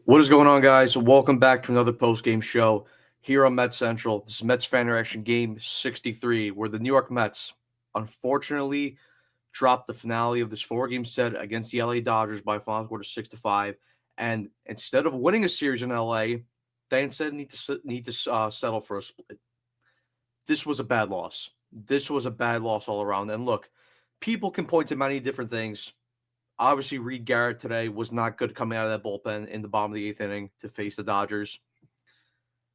What is going on, guys? Welcome back to another post-game show here on Mets Central. This is Mets Fan Reaction Game 63, where the New York Mets unfortunately dropped the finale of this four-game set against the LA Dodgers by a final score of 6-5. And instead of winning a series in LA, they instead need to settle for a split. This was a bad loss. This was a bad loss all around. And look, people can point to many different things. Obviously, Reed Garrett today was not good coming out of that bullpen in the bottom of the eighth inning to face the Dodgers.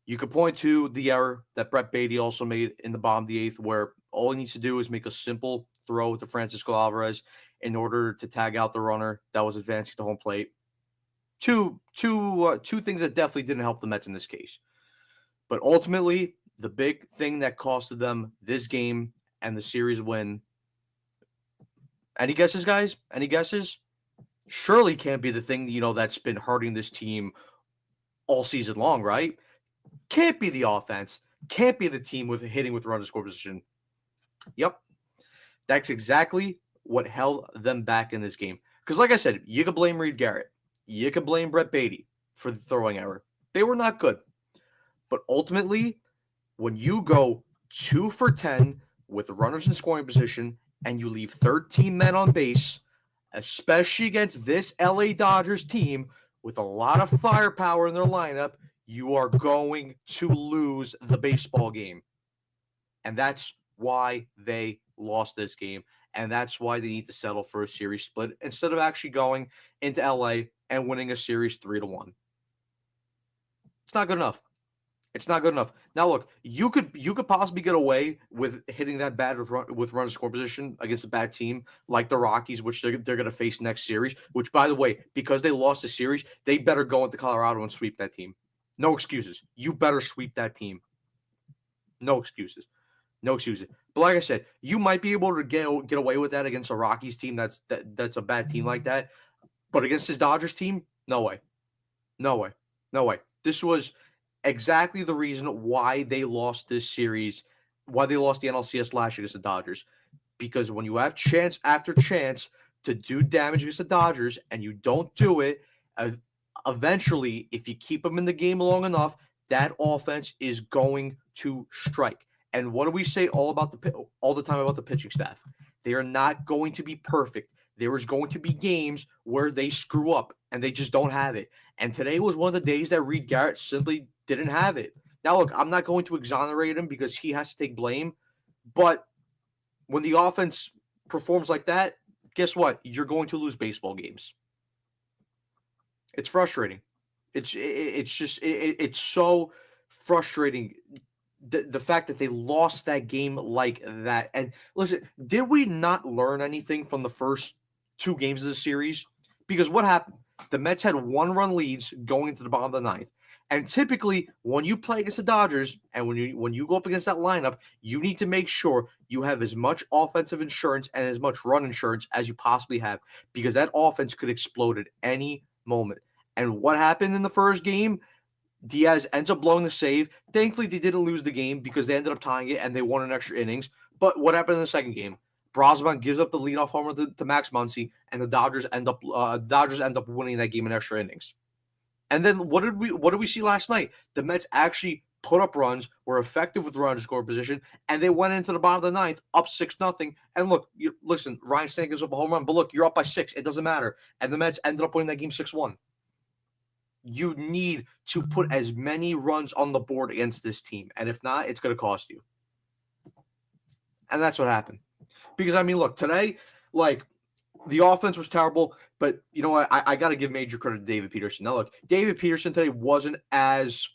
You could point to the error that Brett Beatty also made in the bottom of the eighth, where all he needs to do is make a simple throw to Francisco Alvarez in order to tag out the runner that was advancing to home plate. Two things that definitely didn't help the Mets in this case. But ultimately, the big thing that costed them this game and the series win. Any guesses, guys? Any guesses? Surely can't be the thing, that's been hurting this team all season long, right? Can't be the offense. Can't be the team with hitting with run to score position. Yep. That's exactly what held them back in this game. Because like I said, you could blame Reed Garrett. You could blame Brett Beatty for the throwing error. They were not good. But ultimately, when you go 2 for 10 with runners in scoring position and you leave 13 men on base, especially against this LA Dodgers team with a lot of firepower in their lineup, you are going to lose the baseball game. And that's why they lost this game. And that's why they need to settle for a series split instead of actually going into LA and winning a series 3-1. It's not good enough. It's not good enough. Now, look, you could possibly get away with hitting that bad with run to score position against a bad team like the Rockies, which they're going to face next series. Which, by the way, because they lost the series, they better go into Colorado and sweep that team. No excuses. You better sweep that team. No excuses. No excuses. But like I said, you might be able to get away with that against a Rockies team that's a bad team like that. But against this Dodgers team, no way. No way. No way. This was exactly the reason why they lost this series, why they lost the NLCS last year against the Dodgers. Because when you have chance after chance to do damage against the Dodgers and you don't do it, eventually, if you keep them in the game long enough, that offense is going to strike. And what do we say all the time about the pitching staff? They are not going to be perfect. There is going to be games where they screw up and they just don't have it. And today was one of the days that Reed Garrett simply didn't have it. Now, look, I'm not going to exonerate him because he has to take blame. But when the offense performs like that, guess what? You're going to lose baseball games. It's frustrating. It's so frustrating. The fact that they lost that game like that. And listen, did we not learn anything from the first two games of the series? Because what happened? The Mets had 1-run leads going into the bottom of the ninth. And typically, when you play against the Dodgers and when you go up against that lineup, you need to make sure you have as much offensive insurance and as much run insurance as you possibly have, because that offense could explode at any moment. And what happened in the first game? Diaz ends up blowing the save. Thankfully, they didn't lose the game because they ended up tying it and they won in extra innings. But what happened in the second game? Brosman gives up the leadoff homer to Max Muncy, and the Dodgers end up winning that game in extra innings. And then what did we see last night? The Mets actually put up runs, were effective with run score position, and they went into the bottom of the ninth up 6-0. And look, listen, Ryan Stanton gives up a home run, but look, you're up by 6. It doesn't matter. And the Mets ended up winning that game 6-1. You need to put as many runs on the board against this team. And if not, it's going to cost you. And that's what happened. Because, I mean, look, today, like, the offense was terrible, but you know what? I got to give major credit to David Peterson. Now, look, David Peterson today wasn't as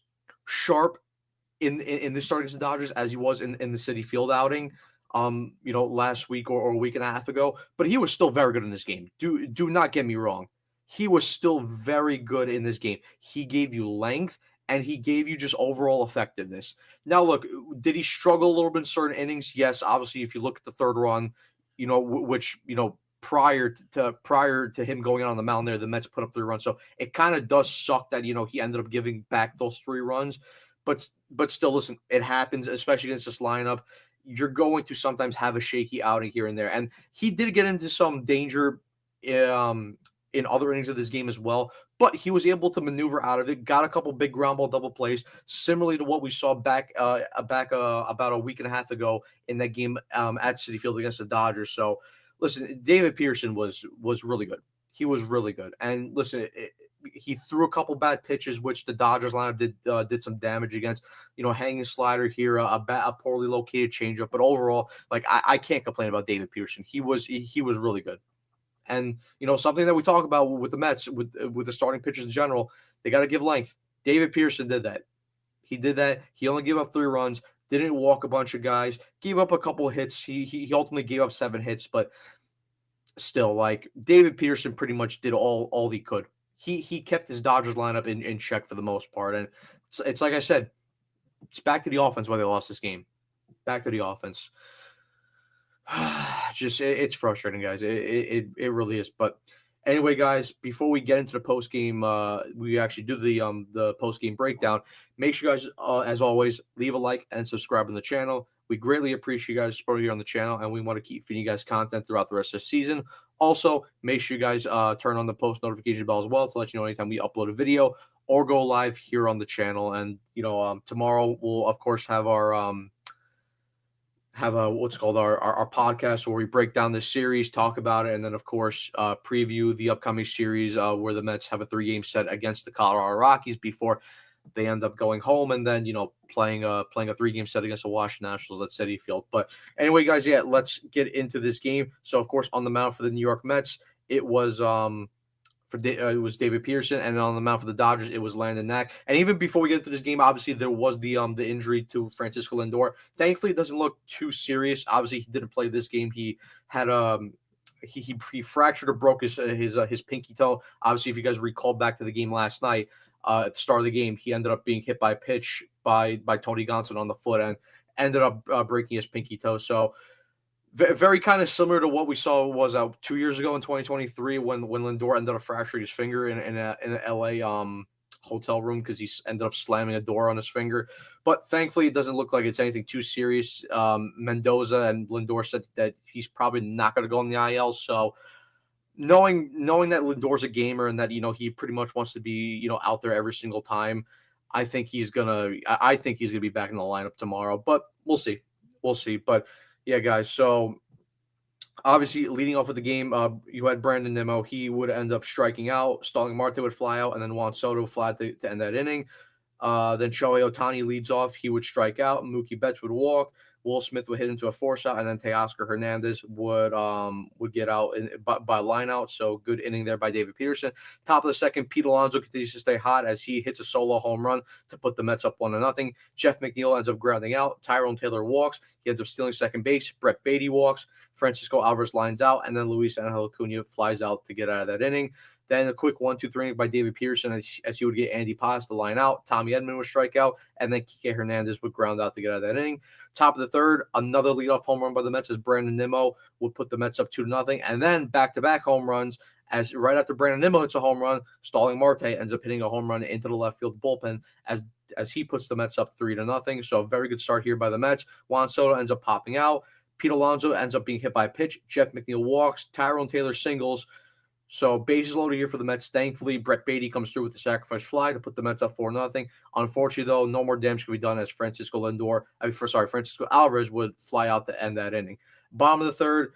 sharp in the start against the Dodgers as he was in the Citi Field outing, last week or a week and a half ago. But he was still very good in this game. Do not get me wrong. He was still very good in this game. He gave you length, and he gave you just overall effectiveness. Now, look, did he struggle a little bit in certain innings? Yes, obviously, if you look at the third run, prior to him going out on the mound there, the Mets put up 3 runs. So it kind of does suck that, he ended up giving back those 3 runs. But still, listen, it happens, especially against this lineup. You're going to sometimes have a shaky outing here and there. And he did get into some danger in other innings of this game as well, but he was able to maneuver out of it, got a couple big ground ball double plays, similarly to what we saw back about a week and a half ago in that game at Citi Field against the Dodgers. So, listen, David Peterson was really good. He was really good, and listen, he threw a couple bad pitches, which the Dodgers lineup did some damage against. Hanging slider here, a poorly located changeup, but overall, like I can't complain about David Peterson. He was really good. And something that we talk about with the Mets, with the starting pitchers in general, they got to give length. David Pearson did that. He did that. He only gave up 3 runs, didn't walk a bunch of guys, gave up a couple of hits. He ultimately gave up 7 hits, but still, like David Pearson pretty much did all he could. He kept his Dodgers lineup in check for the most part, and it's like I said, it's back to the offense why they lost this game. Back to the offense. Just it's frustrating, guys. It really is. But anyway, guys, before we get into the post game, we actually do the post game breakdown. Make sure you guys, as always, leave a like and subscribe on the channel. We greatly appreciate you guys' support here on the channel, and we want to keep feeding you guys content throughout the rest of the season. Also, make sure you guys turn on the post notification bell as well to let you know anytime we upload a video or go live here on the channel. And tomorrow we'll of course have our what's called our podcast where we break down this series, talk about it, and then of course preview the upcoming series where the Mets have a 3-game set against the Colorado Rockies before they end up going home, and then playing a 3-game set against the Washington Nationals at Citi Field. But anyway, guys, let's get into this game. So of course on the mound for the New York Mets, it was it was David Pearson, and on the mound for the Dodgers, it was Landon Knack. And even before we get into this game, obviously there was the injury to Francisco Lindor. Thankfully, it doesn't look too serious. Obviously, he didn't play this game. He had he fractured or broke his pinky toe. Obviously, if you guys recall back to the game last night, at the start of the game, he ended up being hit by a pitch by Tony Gonsolin on the foot and ended up breaking his pinky toe. So very kind of similar to what we saw was 2 years ago in 2023 when Lindor ended up fracturing his finger in an LA hotel room because he ended up slamming a door on his finger. But thankfully, it doesn't look like it's anything too serious. Mendoza and Lindor said that he's probably not going to go on the IL. So knowing that Lindor's a gamer and that he pretty much wants to be out there every single time, I think he's gonna be back in the lineup tomorrow. But we'll see. But yeah, guys. So obviously, leading off of the game, you had Brandon Nimmo. He would end up striking out. Starling Marte would fly out, and then Juan Soto would fly to end that inning. Then Shohei Ohtani leads off. He would strike out. Mookie Betts would walk. Will Smith would hit into a force out, and then Teoscar Hernandez would get out by line out. So good inning there by David Peterson. Top of the second, Pete Alonso continues to stay hot as he hits a solo home run to put the Mets up 1-0. Jeff McNeil ends up grounding out. Tyrone Taylor walks. He ends up stealing second base. Brett Beatty walks. Francisco Alvarez lines out, and then Luis Angel Acuna flies out to get out of that inning. Then a quick 1-2-3 inning by David Pearson as he would get Andy Paz to line out. Tommy Edman would strike out, and then Kike Hernandez would ground out to get out of that inning. Top of the third, another leadoff home run by the Mets as Brandon Nimmo would put the Mets up 2-0. And then back-to-back home runs as right after Brandon Nimmo hits a home run, Starling Marte ends up hitting a home run into the left field bullpen as he puts the Mets up 3-0. So a very good start here by the Mets. Juan Soto ends up popping out. Pete Alonso ends up being hit by a pitch. Jeff McNeil walks. Tyrone Taylor singles. So bases loaded here for the Mets. Thankfully, Brett Beatty comes through with the sacrifice fly to put the Mets up 4-0. Unfortunately, though, no more damage could be done as Francisco Alvarez would fly out to end that inning. Bottom of the third,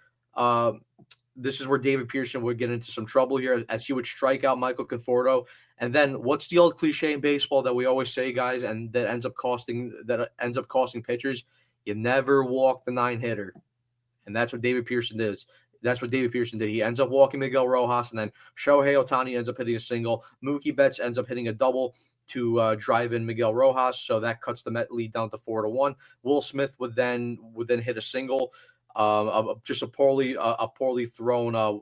this is where David Pearson would get into some trouble here as he would strike out Michael Conforto. And then what's the old cliche in baseball that we always say, guys, and that ends up costing pitchers? You never walk the 9-hitter. And that's what David Pearson did. He ends up walking Miguel Rojas, and then Shohei Ohtani ends up hitting a single. Mookie Betts ends up hitting a double to drive in Miguel Rojas, so that cuts the Met lead down to 4-1. Will Smith would then hit a single, just a poorly thrown a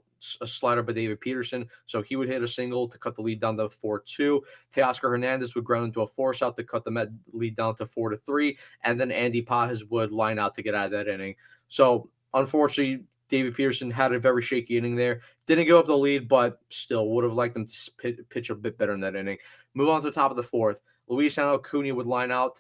slider by David Peterson, so he would hit a single to cut the lead down to 4-2. Teoscar Hernandez would ground into a force out to cut the Met lead down to 4-3, and then Andy Paz would line out to get out of that inning. So unfortunately, David Pearson had a very shaky inning there. Didn't give up the lead, but still would have liked them to pitch a bit better in that inning. Move on to the top of the fourth. Luis Angel Acuna would line out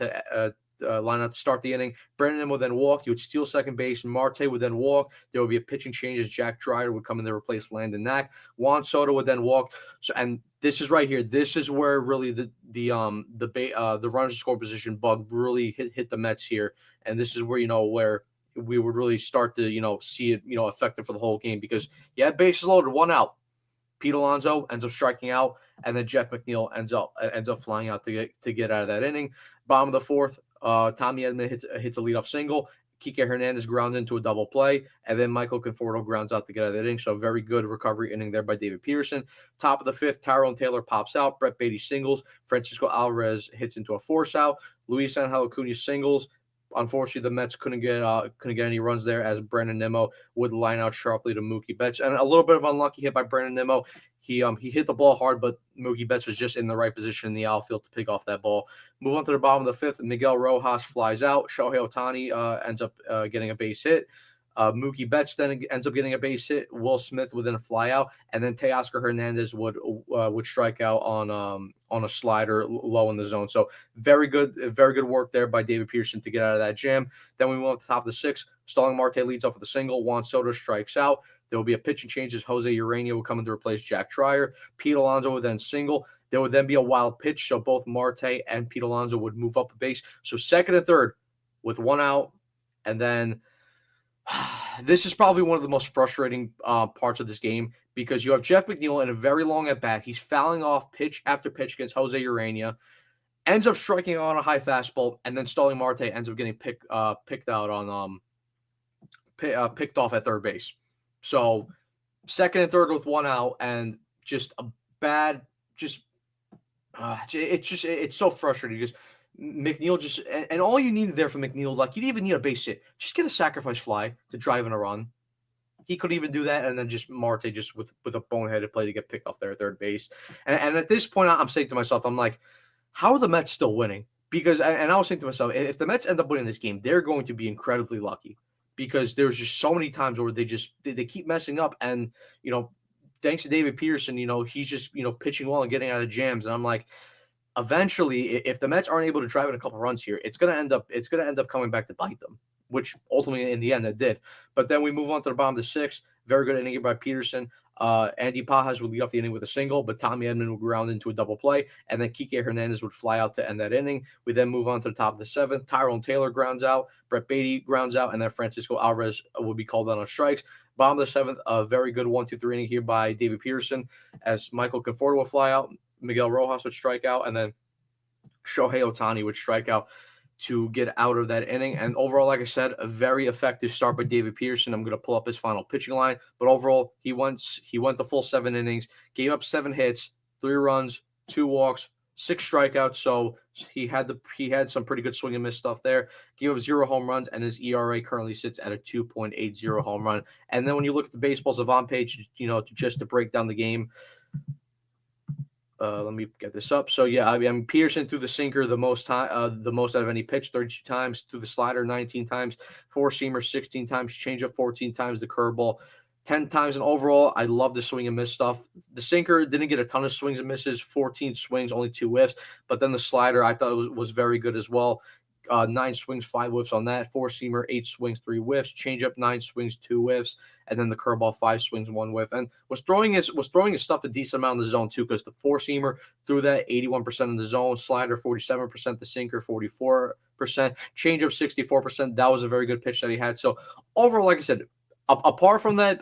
line out to start the inning. Brandon would then walk. He would steal second base. Marte would then walk. There would be a pitching change as Jack Dreyer would come in to replace Landon Knack. Juan Soto would then walk. So, and this is right here. This is where really the runners in score position bug really hit the Mets here, and this is where where we would really start to see it effective for the whole game, because bases loaded, 1 out. Pete Alonso ends up striking out, and then Jeff McNeil ends up flying out to get out of that inning. Bottom of the fourth, Tommy Edman hits a leadoff single. Kike Hernandez grounds into a double play, and then Michael Conforto grounds out to get out of that inning. So a very good recovery inning there by David Peterson. Top of the fifth, Tyrone Taylor pops out. Brett Beatty singles. Francisco Alvarez hits into a force out. Luis Angel Acuna singles. Unfortunately, the Mets couldn't get any runs there, as Brandon Nimmo would line out sharply to Mookie Betts. And a little bit of unlucky hit by Brandon Nimmo. He hit the ball hard, but Mookie Betts was just in the right position in the outfield to pick off that ball. Move on to the bottom of the fifth. Miguel Rojas flies out. Shohei Ohtani ends up getting a base hit. Mookie Betts then ends up getting a base hit. Will Smith would then fly out, and then Teoscar Hernandez would strike out on a slider low in the zone. So very good work there by David Peterson to get out of that jam. Then we move up to the top of the sixth. Starling Marte leads off with a single. Juan Soto strikes out. There will be a pitching change as Jose Urania will come in to replace Jack Dreyer. Pete Alonso would then single. There would then be a wild pitch, so both Marte and Pete Alonso would move up a base. So second and third with 1 out, and then this is probably one of the most frustrating parts of this game, because you have Jeff McNeil in a very long at bat. He's fouling off pitch after pitch against Jose Urania, ends up striking out on a high fastball, and then Starling Marte ends up getting picked out on picked off at third base. So second and third with 1 out, and just a bad, it's so frustrating because McNeil and all you needed there from McNeil, like, you didn't even need a base hit. Just get a sacrifice fly to drive in a run. He could even do that, and then just Marte just with a boneheaded play to get picked off there at third base. And at this point, I'm saying to myself, I'm like, how are the Mets still winning? Because, and I was saying to myself, if the Mets end up winning this game, they're going to be incredibly lucky, because there's just so many times where they keep messing up, and thanks to David Peterson, he's just pitching well and getting out of jams, and I'm like, eventually, if the Mets aren't able to drive in a couple runs here, it's gonna end up coming back to bite them, which ultimately in the end it did. But then we move on to the bottom of the sixth. Very good inning by Peterson. Andy Pajas would lead off the inning with a single, but Tommy Edman would ground into a double play, and then Kike Hernandez would fly out to end that inning. We then move on to the top of the seventh. Tyrone Taylor grounds out, Brett Beatty grounds out, and then Francisco Alvarez would be called out on strikes. Bottom of the seventh, a very good 1-2-3 inning here by David Peterson, as Michael Conforto would fly out, Miguel Rojas would strike out, and then Shohei Ohtani would strike out to get out of that inning. And overall, like I said, a very effective start by David Peterson. I'm going to pull up his final pitching line, but overall, he went the full 7 innings, gave up 7 hits, 3 runs, 2 walks, 6 strikeouts. So he had some pretty good swing and miss stuff there. Gave up 0 home runs, and his ERA currently sits at a 2.80 home run. And then when you look at the baseball savant page, just to break down the game. Let me get this up. So yeah, I mean, Peterson threw the sinker the most out of any pitch, 32 times, threw the slider 19 times, 4-seamer 16 times, changeup 14 times, the curveball 10 times, and overall, I love the swing and miss stuff. The sinker didn't get a ton of swings and misses, 14 swings, only 2 whiffs, but then the slider I thought was very good as well. 9 swings, 5 whiffs on that. 4-seamer, 8 swings, 3 whiffs. Changeup, 9 swings, 2 whiffs, and then the curveball, 5 swings, 1 whiff. And was throwing his stuff a decent amount in the zone too, because the 4-seamer threw that 81% in the zone, slider 47%, the sinker 44%, changeup 64%. That was a very good pitch that he had. So overall, like I said, apart from that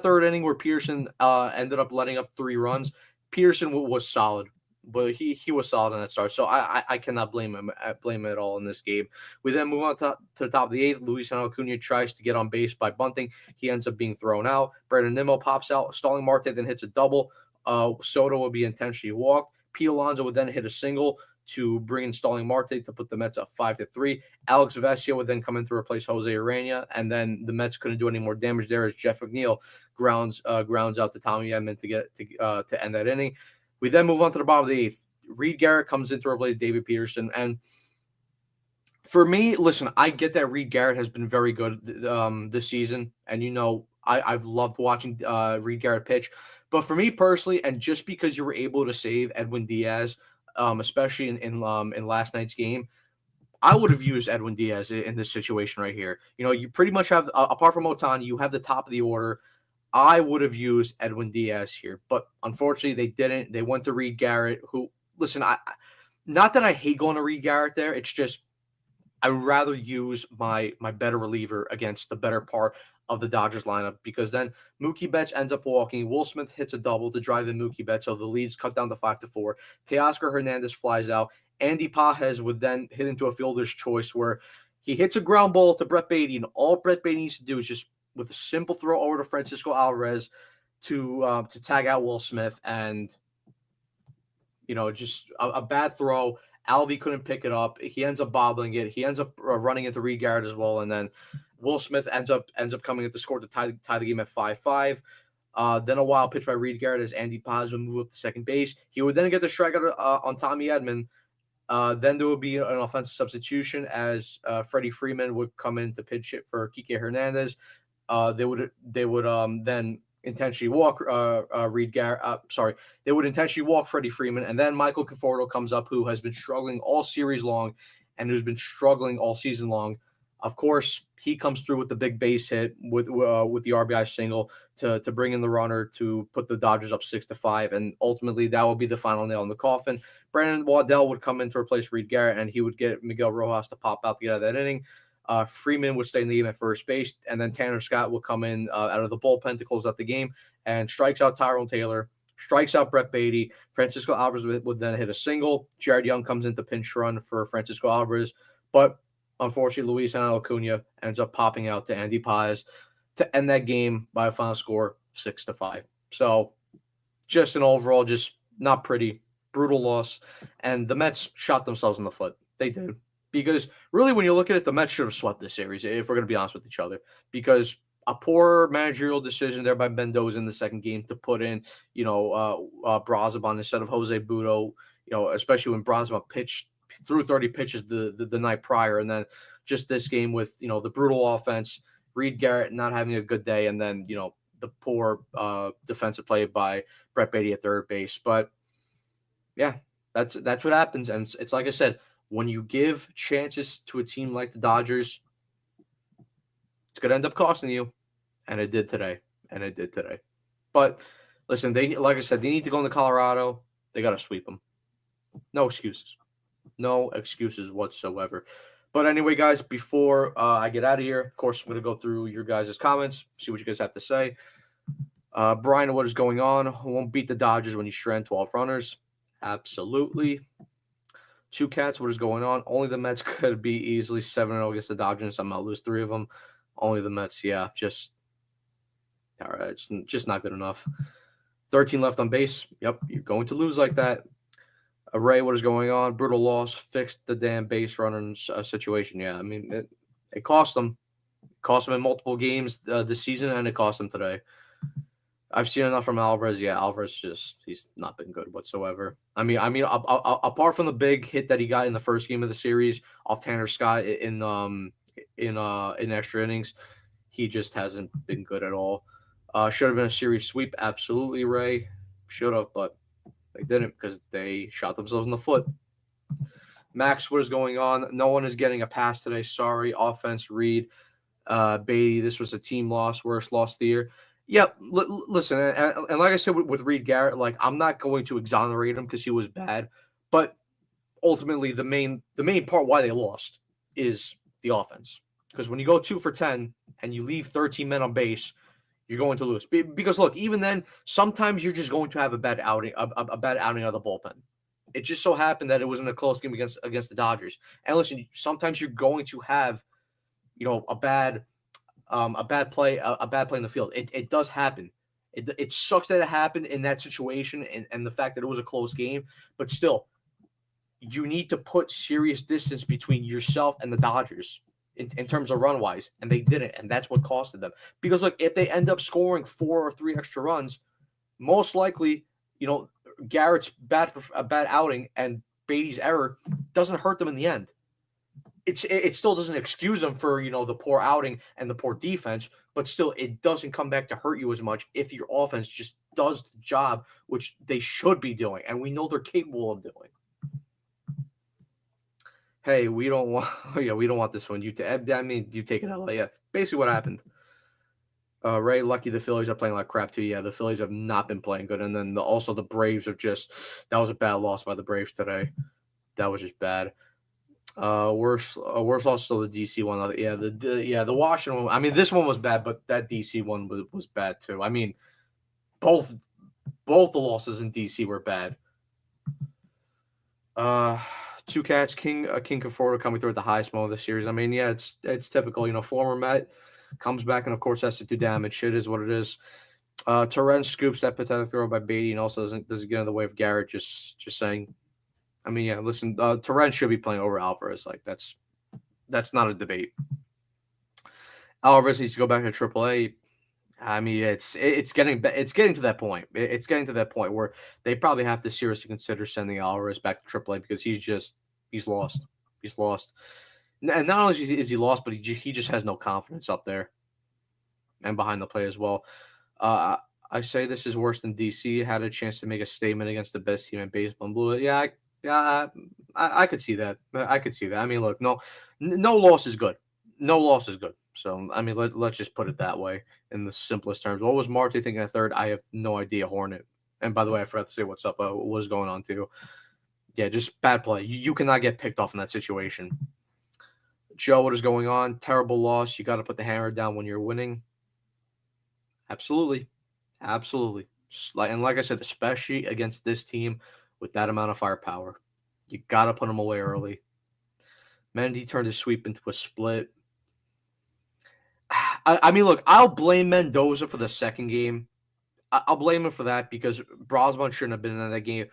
third inning where Peterson ended up letting up 3 runs, Peterson was solid. But he was solid in that start, so I cannot blame him at all in this game. We then move on to the top of the 8th. Luis Angel Acuna tries to get on base by bunting. He ends up being thrown out. Brandon Nimmo pops out. Starling Marte then hits a double. Soto will be intentionally walked. Pete Alonso would then hit a single to bring in Starling Marte to put the Mets up 5-3. Alex Vesia would then come in to replace Jose Urania, and then the Mets couldn't do any more damage there as Jeff McNeil grounds out to Tommy Edman to end that inning. We then move on to the bottom of the 8th. Reed Garrett comes in to replace David Peterson. And for me, listen, I get that Reed Garrett has been very good this season. And, I've loved watching Reed Garrett pitch. But for me personally, and just because you were able to save Edwin Diaz, especially in last night's game, I would have used Edwin Diaz in this situation right here. You pretty much have, apart from Otani, you have the top of the order. I would have used Edwin Diaz here, but unfortunately they didn't. They went to Reed Garrett, who, listen, not that I hate going to Reed Garrett there. It's just I would rather use my better reliever against the better part of the Dodgers lineup, because then Mookie Betts ends up walking. Will Smith hits a double to drive in Mookie Betts, so the lead's cut down to 5-4. Teoscar Hernandez flies out. Andy Pages would then hit into a fielder's choice where he hits a ground ball to Brett Baty, and all Brett Baty needs to do is just with a simple throw over to Francisco Alvarez to tag out Will Smith, and just a bad throw. Alvey couldn't pick it up. He ends up bobbling it. He ends up running into Reed Garrett as well, and then Will Smith ends up coming at the score to tie the game at 5-5. Then a wild pitch by Reed Garrett as Andy Paz would move up to second base. He would then get the strikeout on Tommy Edman. Then there would be an offensive substitution as Freddie Freeman would come in to pinch hit for Kike Hernandez. They would then intentionally walk Reed Garrett. They would intentionally walk Freddie Freeman, and then Michael Conforto comes up, who has been struggling all series long and who's been struggling all season long. Of course, he comes through with the big base hit with the RBI single to bring in the runner to put the Dodgers up 6-5, and ultimately that will be the final nail in the coffin. Brandon Waddell would come in to replace Reed Garrett, and he would get Miguel Rojas to pop out to get out of that inning. Freeman would stay in the game at first base, and then Tanner Scott would come in out of the bullpen to close out the game and strikes out Tyrone Taylor, strikes out Brett Baty. Francisco Alvarez would then hit a single. Jared Young comes in to pinch run for Francisco Alvarez, but unfortunately, Luis Acuna ends up popping out to Andy Paz to end that game by a final score 6-5. So just an overall, just not pretty, brutal loss. And the Mets shot themselves in the foot. They did. Because really, when you look at it, the Mets should have swept this series, if we're going to be honest with each other. Because a poor managerial decision there by Mendoza in the second game to put in, Braziban instead of Jose Budo, especially when Braziban threw 30 pitches the night prior, and then just this game with the brutal offense, Reed Garrett not having a good day, and then the poor defensive play by Brett Baty at third base. But yeah, that's what happens, and it's like I said, when you give chances to a team like the Dodgers, it's gonna end up costing you, and it did today. But listen, like I said, they need to go into Colorado. They got to sweep them. No excuses. No excuses whatsoever. But anyway, guys, before I get out of here, of course, I'm going to go through your guys' comments, see what you guys have to say. Brian, what is going on? Who won't beat the Dodgers when you strand 12 runners? Absolutely. Two Cats, what is going on? Only the Mets could be easily 7-0 against the Dodgers and somehow lose 3 of them. Only the Mets, yeah, all right, it's just not good enough. 13 left on base. Yep, you're going to lose like that. Ray, what is going on? Brutal loss. Fixed the damn base running situation. Yeah, I mean, it cost them. It cost them in multiple games this season, and it cost them today. I've seen enough from Alvarez. Yeah, Alvarez he's not been good whatsoever. I mean, apart from the big hit that he got in the first game of the series off Tanner Scott in extra innings, he just hasn't been good at all. Should have been a series sweep. Absolutely, Ray. Should have, but they didn't because they shot themselves in the foot. Max, what is going on? No one is getting a pass today. Sorry. Offense, Reed, Beatty. This was a team loss, worst loss of the year. Yeah, listen, and like I said with Reed Garrett, like I'm not going to exonerate him because he was bad, but ultimately the main part why they lost is the offense. Because when you go 2 for 10 and you leave 13 men on base, you're going to lose. Because look, even then, sometimes you're just going to have a bad outing, a bad outing out of the bullpen. It just so happened that it wasn't a close game against the Dodgers. And listen, sometimes you're going to have, a bad play in the field. It does happen. It sucks that it happened in that situation and the fact that it was a close game. But still, you need to put serious distance between yourself and the Dodgers. In terms of run wise, and they didn't, and that's what costed them. Because look, if they end up scoring 4 or 3 extra runs, most likely, Garrett's bad outing and Beatty's error doesn't hurt them in the end. It still doesn't excuse them for the poor outing and the poor defense, but still it doesn't come back to hurt you as much if your offense just does the job which they should be doing, and we know they're capable of doing. hey, we don't want, yeah, we don't want this one. I mean, you take it LA. Yeah, basically what happened. Ray, lucky the Phillies are playing like crap too. Yeah, the Phillies have not been playing good, and then also the Braves have just that was a bad loss by the Braves today. That was just bad. Worse also the DC one. The Washington one. I mean, this one was bad, but that DC one was bad too. I mean, both both the losses in DC were bad. Uh, Two cats, King Conforto coming through at the highest moment of the series. I mean, yeah, it's typical. Former Met comes back and of course has to do damage. It is what it is. Torrens scoops that pathetic throw by Beatty and also doesn't get in the way of Garrett. Just saying. I mean, yeah, listen, Torrens should be playing over Alvarez. Like that's not a debate. Alvarez needs to go back to AAA. I mean, it's getting to that point. It's getting to that point where they probably have to seriously consider sending Alvarez back to AAA because he's lost. He's lost, and not only is he lost, but he just has no confidence up there and behind the plate as well. Uh, I say this is worse than DC. Had a chance to make a statement against the best team in baseball and blew it. Yeah, I could see that. I could see that. I mean, look, no loss is good. No loss is good. So I mean, let's just put it that way in the simplest terms. What was Marte thinking at third? I have no idea. Hornet. And by the way, I forgot to say what's up. What was going on too? Yeah, just bad play. You cannot get picked off in that situation. Joe, what is going on? Terrible loss. You got to put the hammer down when you're winning. Absolutely. Absolutely. And like I said, especially against this team with that amount of firepower, you got to put them away early. Mendy turned his sweep into a split. I mean, look, I'll blame Mendoza for the second game. I'll blame him for that because Brosman shouldn't have been in that game.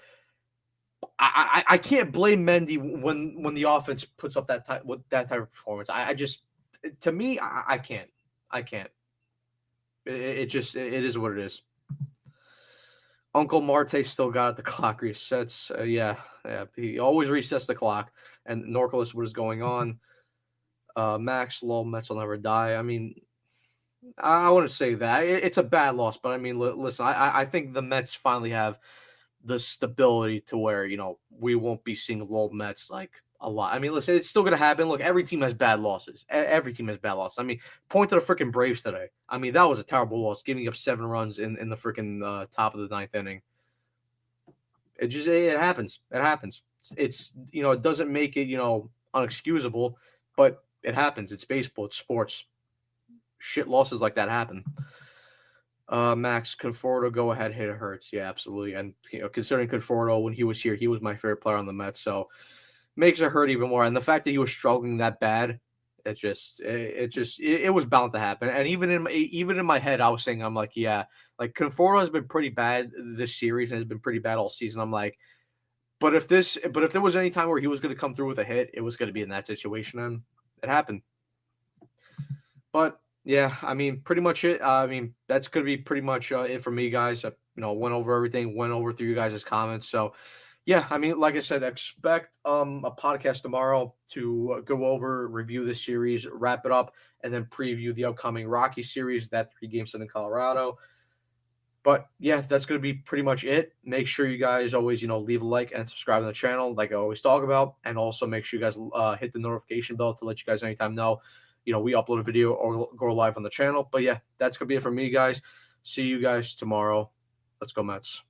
I can't blame Mendy when the offense puts up that type of performance. I just, to me, I can't. I can't. It is what it is. Uncle Marte still got it. The clock resets. Yeah. He always resets the clock. And Norcolis, what is going on? Max, lol, Mets will never die. I mean, I want to say that it's a bad loss, but I mean, listen, I think the Mets finally have the stability to where we won't be seeing lol Mets like a lot. I mean, listen, it's still gonna happen. Look, every team has bad losses. Every team has bad losses. I mean, point to the freaking Braves today. I mean, that was a terrible loss, giving up 7 runs in the freaking top of the 9th inning. It happens. It happens. It's it doesn't make it unexcusable, but it happens. It's baseball. It's sports. Shit losses like that happen. Max Conforto, go ahead, hit it hurts. Yeah, absolutely. And considering Conforto when he was here, he was my favorite player on the Mets, so makes it hurt even more. And the fact that he was struggling that bad, it was bound to happen. And even in my head, I was saying, I'm like, yeah, like Conforto has been pretty bad this series and has been pretty bad all season. I'm like, but if there was any time where he was going to come through with a hit, it was going to be in that situation, and it happened. But yeah, I mean, pretty much it. I mean, that's going to be pretty much it for me, guys. I, went over everything, went over through you guys' comments. So, yeah, I mean, like I said, expect a podcast tomorrow to go over, review this series, wrap it up, and then preview the upcoming Rocky series, that 3-game set in Colorado. But yeah, that's going to be pretty much it. Make sure you guys always, leave a like and subscribe to the channel, like I always talk about. And also make sure you guys hit the notification bell to let you guys anytime know, we upload a video or go live on the channel. But yeah, that's going to be it for me, guys. See you guys tomorrow. Let's go, Mets.